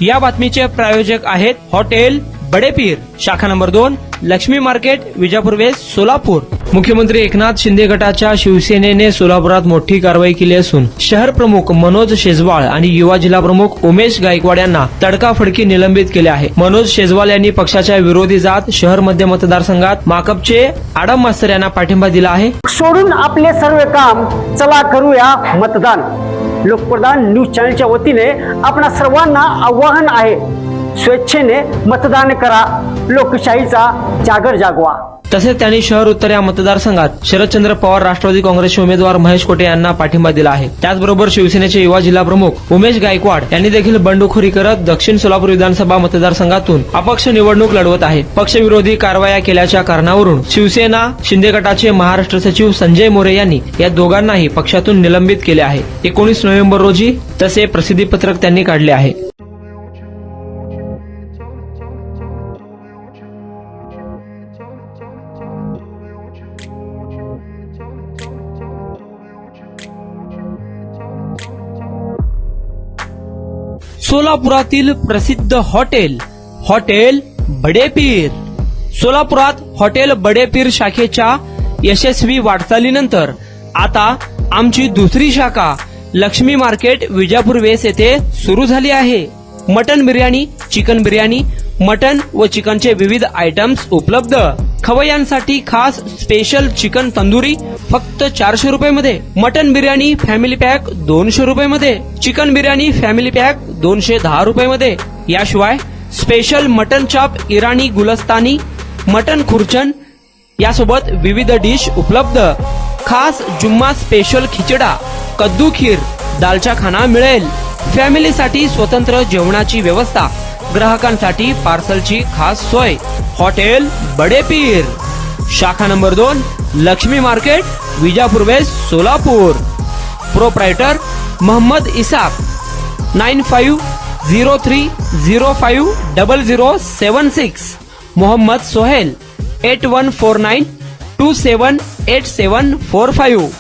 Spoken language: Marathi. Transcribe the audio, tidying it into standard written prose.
या बातमीचे प्रायोजक आहेत हॉटेल बडेपीर, शाखा number 2, Laxmi market, Vijapur west, Solapur. मुख्यमंत्री एकनाथ शिंदे गटाच्या शिवसेनेने सोलापुरात मोठी कारवाई केली असून शहर प्रमुख मनोज शेजवाळ आणि युवा जिल्हा प्रमुख उमेश गायकवाड यांना तडकाफडकी निलंबित केले आहे। मनोज शेजवाळ यांनी पक्षाच्या विरोधी जात शहर मध्य मतदारसंघात माकपचे आडम मास्तर यांना पाठिंबा दिला आहे। सोडून आपले सर्व काम चला करूया मतदान। लोकप्रधान न्यूज चॅनलच्या वतीने आपणा सर्वांना आवाहन आहे, स्वेच्छेने मतदान करा, लोकशाहीचा जागर जागवा। तसेच त्यांनी शहर उत्तर या मतदारसंघात शरदचंद्र पवार राष्ट्रवादी काँग्रेसचे उमेदवार महेश कोटे यांना पाठिंबा दिला आहे। त्याचबरोबर शिवसेनेचे युवा जिल्हा प्रमुख उमेश गायकवाड यांनी देखील बंडखोरी करत दक्षिण सोलापूर विधानसभा मतदारसंघातून अपक्ष निवडणूक लढवत आहे। पक्षविरोधी कारवाया केल्याच्या कारणावरून शिवसेना शिंदे गटाचे महाराष्ट्र सचिव संजय मोरे यांनी या दोघांनाही पक्षातून निलंबित केले आहे। 19 नोव्हेंबर रोजी तसे प्रसिद्धीपत्रक त्यांनी काढले आहे। सोलापुरातील प्रसिद्ध हॉटेल बडेपीर। सोलापुरात हॉटेल बडेपीर शाखेच्या यशस्वी वाटचालीनंतर आता आमची दुसरी शाखा लक्ष्मी मार्केट, विजापूर वेस्ट येथे सुरू झाली आहे। Mutton biryani, chicken biryani, mutton व चिकनचे विविध आयटम्स उपलब्ध। खवय्यांसाठी खास स्पेशल चिकन तंदुरी फक्त 400 रुपये मध्ये, मटन बिर्याणी फॅमिली पॅक 200 रुपये मध्ये, चिकन बिर्याणी फॅमिली पॅक 210 रुपये मध्ये। याशिवाय स्पेशल मटन चॉप, इराणी गुलस्तानी, मटन खुर्चन यासोबत विविध डिश उपलब्ध। खास जुम्मा स्पेशल खिचडा, कद्दू खीर, दालचा खाना मिळेल। फॅमिलीसाठी स्वतंत्र जेवणाची व्यवस्था, ग्राहकांसाठी पार्सलची खास सोय। हॉटेल बडेपीर, शाखा number 2, Laxmi market, Vijapur west, Solapur. Proprietor Mohammed Isaq, 9503050076। Mohammed Sohail, 8149278745।